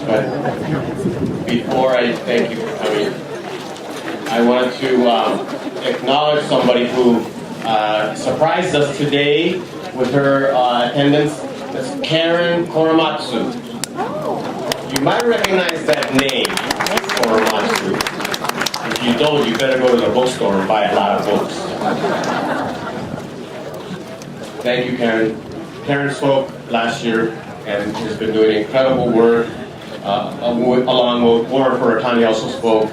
But before I thank you for coming, I want to acknowledge somebody who surprised us today with her attendance. That's Karen Korematsu. You might recognize that name, Korematsu. If you don't, you better go to the bookstore and buy a lot of books. Thank you, Karen. Karen spoke last year and has been doing incredible work. Along with Warren Furatani also spoke.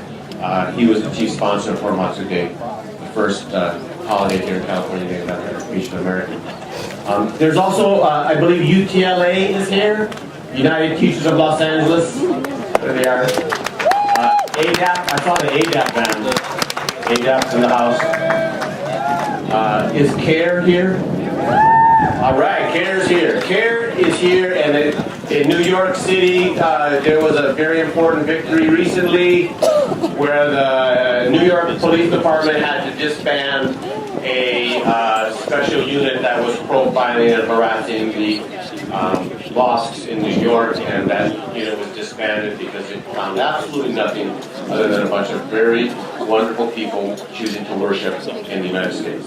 He was the chief sponsor for Matsu Day, the first holiday here in California named after Asian American. There's also, I believe UCLA is here, United Teachers of Los Angeles. There they are. ADAP, I saw the ADAP band. ADAP's in the house. Is CARE here? All right, CARE's here. CARE is here, and in New York City, there was a very important victory recently where the New York Police Department had to disband a special unit that was profiling and harassing the mosques in New York, and that unit was disbanded because it found absolutely nothing other than a bunch of very wonderful people choosing to worship in the United States.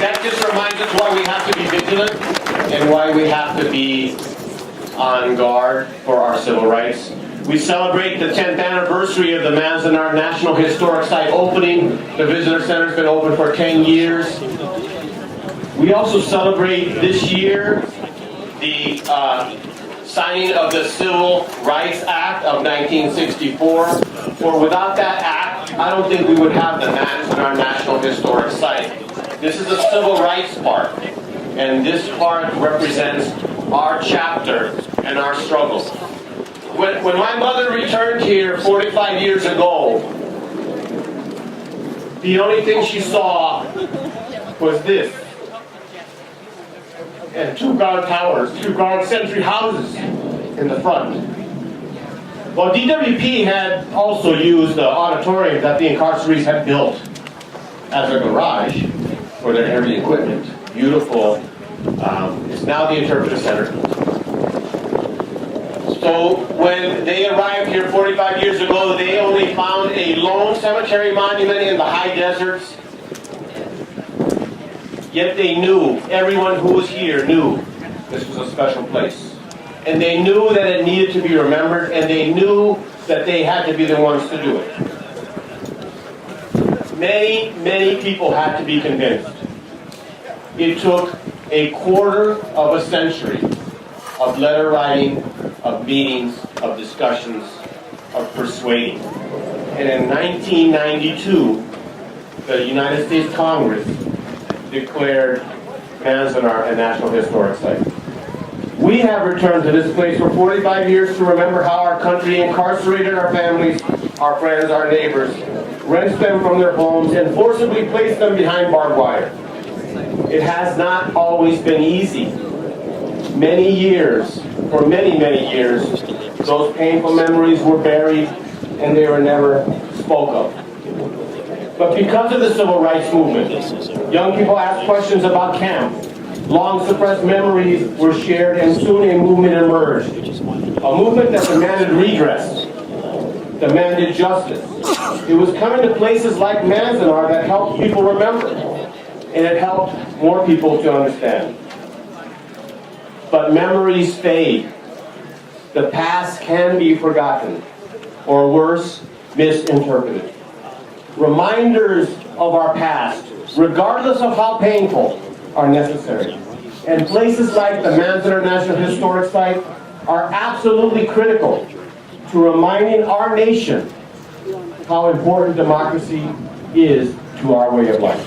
That just reminds us why we have to be vigilant and why we have to be on guard for our civil rights. We celebrate the 10th anniversary of the Manzanar National Historic Site opening. The Visitor Center has been open for 10 years. We also celebrate this year the signing of the Civil Rights Act of 1964. For without that act, I don't think we would have the Manzanar National Historic Site. This is the civil rights park, and this park represents our chapter and our struggles. When my mother returned here 45 years ago, the only thing she saw was this. And two guard towers, two guard sentry houses in the front. Well, DWP had also used the auditorium that the incarcerees had built as a garage for their heavy equipment. Beautiful. It's now the Interpretive Center. So when they arrived here 45 years ago, they only found a lone cemetery monument in the high deserts. Yet they knew, everyone who was here knew this was a special place. And they knew that it needed to be remembered, and they knew that they had to be the ones to do it. Many, many people had to be convinced. It took a quarter of a century of letter writing, of meetings, of discussions, of persuading. And in 1992, the United States Congress declared Manzanar a National Historic Site. We have returned to this place for 45 years to remember how our country incarcerated our families, our friends, our neighbors, wrenched them from their homes, and forcibly placed them behind barbed wire. It has not always been easy. Many years, for many, many years, those painful memories were buried and they were never spoke of. But because of the civil rights movement, young people asked questions about camp. Long suppressed memories were shared, and soon a movement emerged. A movement that demanded redress, demanded justice. It was coming to places like Manzanar that helped people remember, and it helped more people to understand. But memories fade. The past can be forgotten, or worse, misinterpreted. Reminders of our past, regardless of how painful, are necessary. And places like the Manzanar National Historic Site are absolutely critical to reminding our nation how important democracy is to our way of life.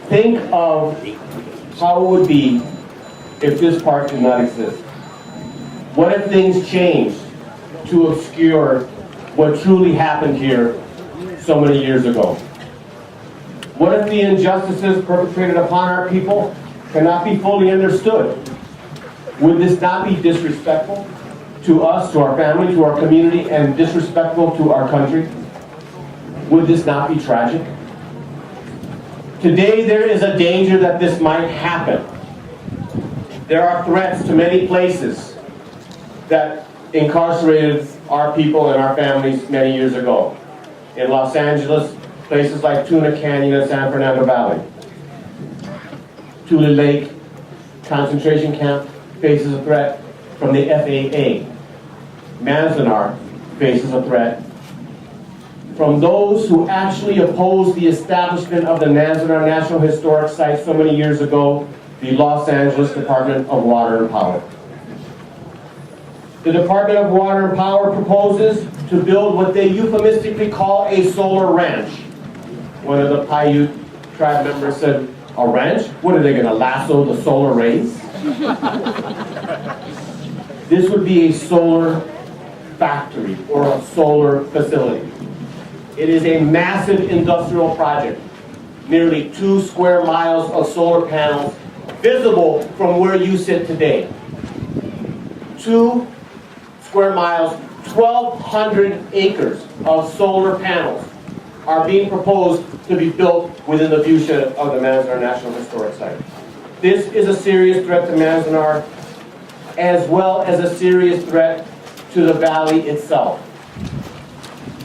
Think of how it would be if this park did not exist. What if things changed to obscure what truly happened here so many years ago? What if the injustices perpetrated upon our people cannot be fully understood? Would this not be disrespectful to us, to our family, to our community, and disrespectful to our country? Would this not be tragic? Today there is a danger that this might happen. There are threats to many places that incarcerated our people and our families many years ago. In Los Angeles, places like Tuna Canyon and San Fernando Valley. Tule Lake concentration camp faces a threat from the FAA. Manzanar faces a threat from those who actually opposed the establishment of the Manzanar National Historic Site so many years ago, the Los Angeles Department of Water and Power. The Department of Water and Power proposes to build what they euphemistically call a solar ranch. One of the Paiute tribe members said, "A ranch? What are they going to lasso the solar rays?" This would be a solar factory or a solar facility. It is a massive industrial project. Nearly 2 square miles of solar panels visible from where you sit today. 2 square miles, 1,200 acres of solar panels are being proposed to be built within the viewshed of the Manzanar National Historic Site. This is a serious threat to Manzanar, as well as a serious threat to the valley itself.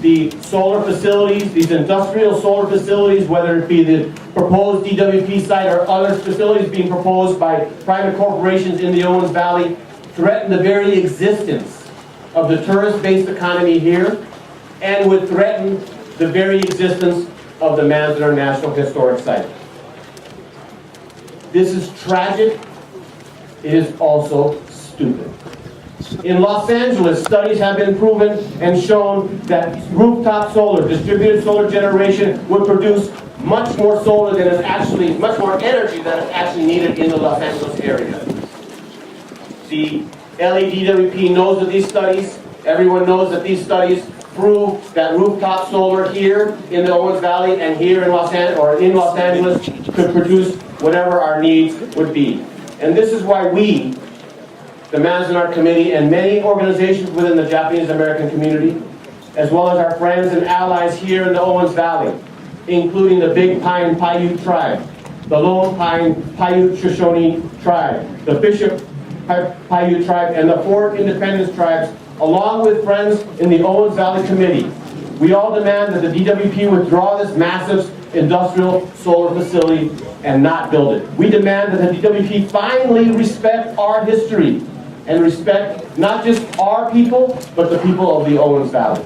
The solar facilities, these industrial solar facilities, whether it be the proposed DWP site or other facilities being proposed by private corporations in the Owens Valley, threaten the very existence of the tourist-based economy here, and would threaten the very existence of the Manzanar National Historic Site. This is tragic. It is also stupid. In Los Angeles, studies have been proven and shown that rooftop solar, distributed solar generation, would produce much more solar than is actually, much more energy than is actually needed in the Los Angeles area. The LADWP knows of these studies. Everyone knows that these studies prove that rooftop solar here in the Owens Valley and here in Los Angeles could produce whatever our needs would be. And this is why we, the Manzanar Committee, and many organizations within the Japanese American community, as well as our friends and allies here in the Owens Valley, including the Big Pine Paiute tribe, the Lone Pine Paiute Shoshone tribe, the Bishop Paiute tribe, and the 4 Independence tribes, along with friends in the Owens Valley Committee, we all demand that the DWP withdraw this massive industrial solar facility and not build it. We demand that the DWP finally respect our history and respect not just our people, but the people of the Owens Valley.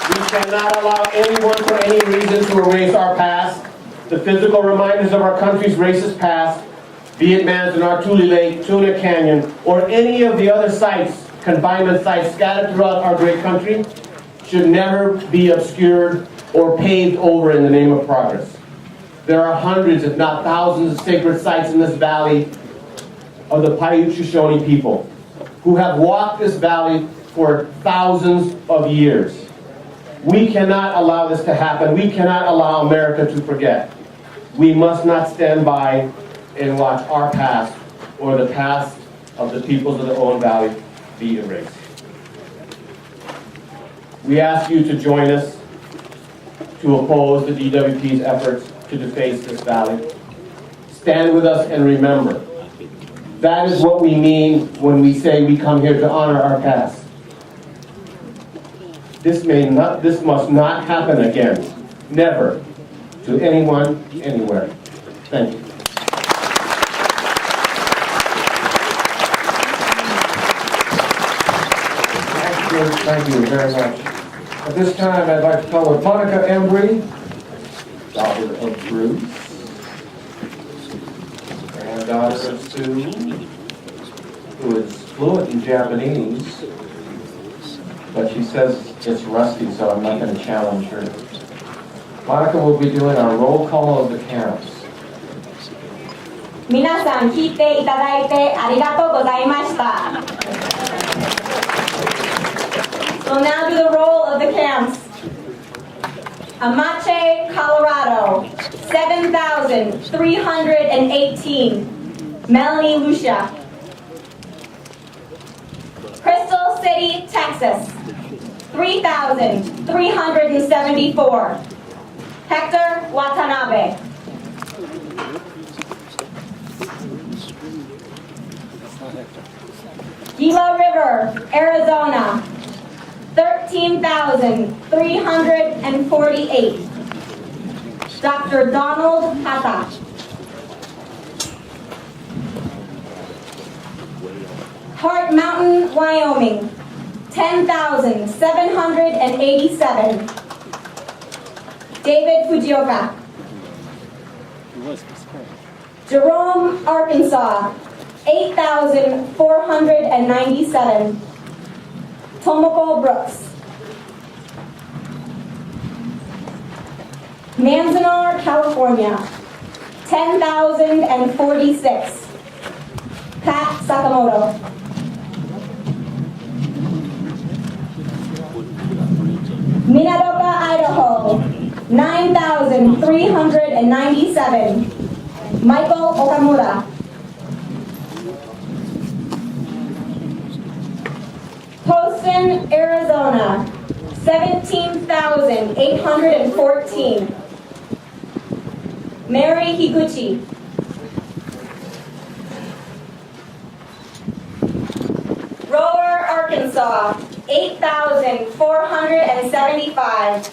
We cannot allow anyone for any reason to erase our past, the physical reminders of our country's racist past, be it Manzanar, Tule Lake, Tuna Canyon, or any of the other sites, confinement sites scattered throughout our great country, should never be obscured or paved over in the name of progress. There are hundreds, if not thousands, of sacred sites in this valley of the Paiute Shoshone people who have walked this valley for thousands of years. We cannot allow this to happen. We cannot allow America to forget. We must not stand by and watch our past or the past of the peoples of the Owens Valley be erased. We ask you to join us to oppose the DWP's efforts to deface this valley. Stand with us and remember, that is what we mean when we say we come here to honor our past. This must not happen again. Never. To anyone, anywhere. Thank you. Thank you very much. At this time, I'd like to call with Monica Embrey, daughter of Bruce, granddaughter of Sue, who is fluent in Japanese, but she says it's rusty, so I'm not going to challenge her. Monica will be doing our roll call of the camps. 皆さん聞いていただいてありがとうございました。We'll now do the roll of the camps. Amache, Colorado, 7,318. Melanie Lucia. Crystal City, Texas, 3,374. Hector Watanabe. Gila River, Arizona, 13,348. Dr. Donald Hata. Heart Mountain, Wyoming, 10,787. David Fujioka. Jerome, Arkansas, 8,497. Tomoko Brooks. Manzanar, California, 10,046. Pat Sakamoto. Minadoka, Idaho, 9,397. Michael Okamura. Poston, Arizona, 17,814. Mary Higuchi. Rower, Arkansas, 8,475.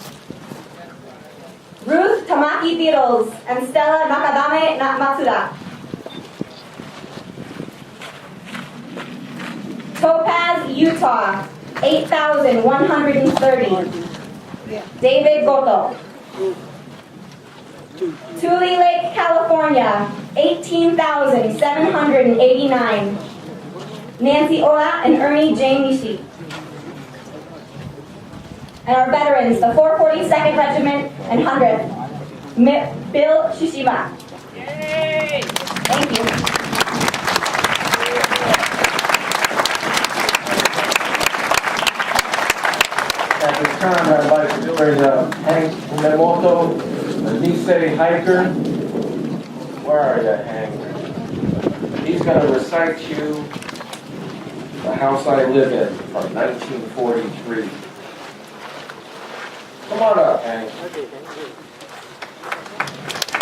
Ruth Tamaki Beatles and Stella Nakadame Matsuda. Topaz, Utah, 8,130. David Goto. Tule Lake, California, 18,789. Nancy Ola and Ernie J. Nishi. And our veterans, the 442nd Regiment and 100th, Bill Shishima. Yay! Thank you. At this time, I'd like to bring Hank Umemoto, the Nisei hiker. Where are you, Hank? He's going to recite you The House I Live In from 1943. Come on up, Hank.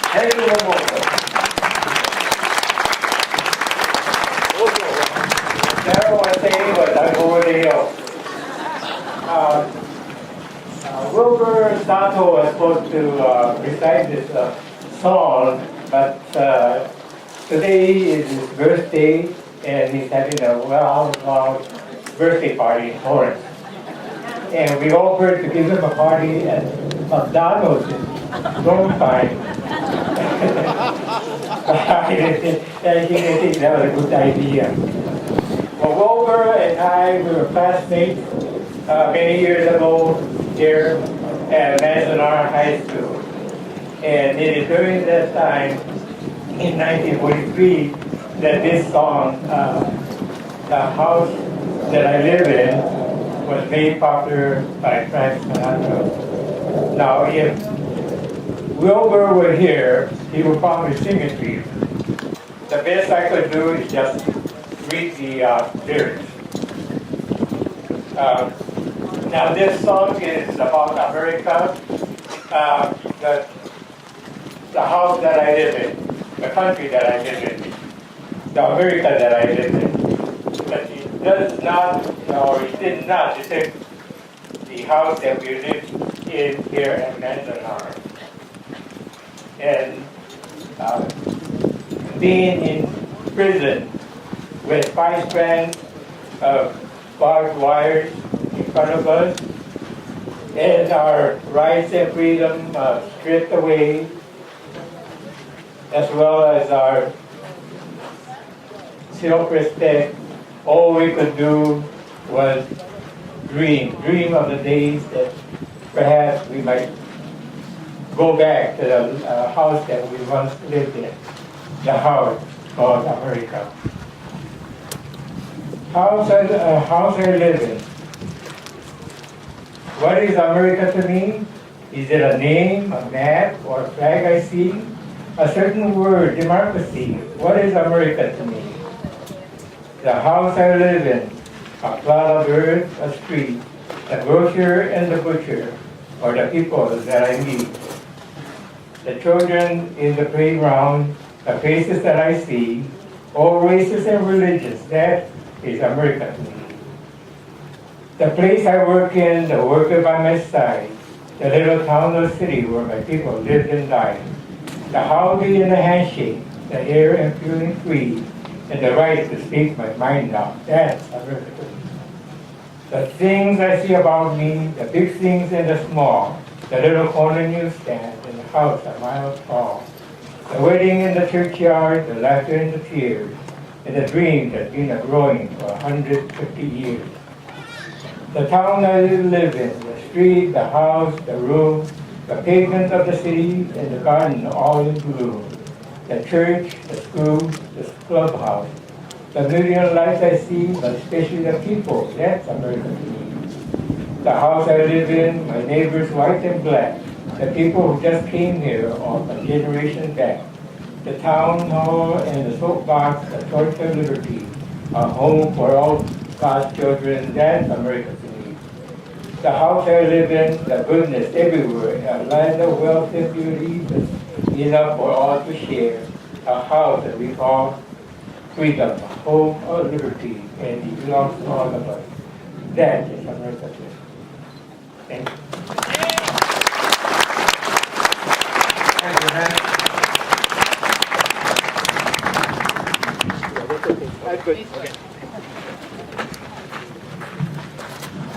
Hank Umemoto. Wilbur Sato was supposed to recite this song, but today is his birthday, and he's having a well-known birthday party in Torrance. And we offered to give him a party at McDonald's in Longpine. I didn't think that was a good idea. Well, Wilbur and I were classmates many years ago here at Manzanar High School. And it is during that time, in 1943, that this song, The House That I Live In, was made popular by Frank Sinatra. Now, if Wilbur were here, he would probably sing it to you. The best I could do is just read the lyrics. Now this song is about America, the house that I live in, the country that I live in, the America that I live in. But it does not, or it did not depict the house that we live in here at Manzanar. And being in prison with 5 strands of barbed wires in front of us, and our rights and freedom stripped away, as well as our self-respect. All we could do was dream of the days that perhaps we might go back to the house that we once lived in, the house called America. House I live in. What is America to me? Is it a name, a map, or a flag I see? A certain word, democracy. What is America to me? The house I live in, a plot of earth, a street, the grocer and the butcher, or the people that I meet. the children in the playground, the faces that I see, all races and religions, that is America to me. The place I work in, the worker by my side, the little town or city where my people lived and died, the howdy and the handshake, the air and feeling free, and the right to speak my mind out, that's America to me. The things I see about me, the big things and the small, the little corner newsstand and the house a mile tall, the wedding in the churchyard, the laughter and the tears, and the dream that's been a-growing for 150 years. The town I live in, the street, the house, the room, the pavement of the city, and the garden all in bloom. The church, the school, the clubhouse, the million lights I see, but especially the people, that's America to me. The house I live in, my neighbors white and black, the people who just came here on a generation back. The town hall and the soapbox, the torch of liberty, a home for all God's children, that's America to me. The house I live in, the goodness everywhere, a land of wealth and beauty, enough for all to share. A house that we call freedom, a home of liberty, and it belongs to all of us. That is America to me. Thank you. Thank you, man.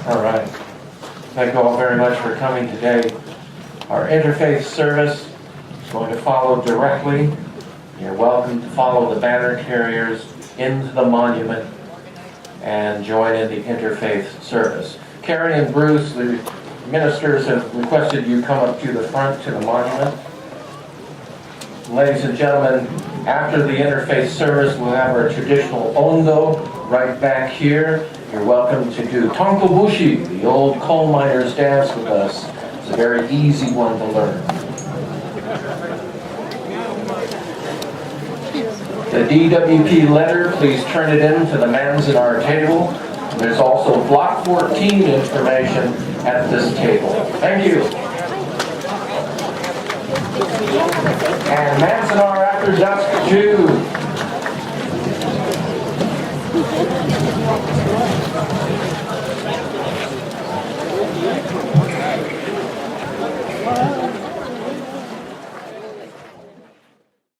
All right. Thank you all very much for coming today. Our interfaith service is going to follow directly. You're welcome to follow the banner carriers into the monument and join in the interfaith service. Carrie and Bruce, the ministers, have requested you come up to the front to the monument. Ladies and gentlemen, after the interfaith service, we'll have our traditional ondo right back here. You're welcome to do Tonkobushi, the old coal miners' dance with us. It's a very easy one to learn. The DWP letter, please turn it in to the Manzanar table. There's also Block 14 information at this table. Thank you. And Manzanar After Dusk 2.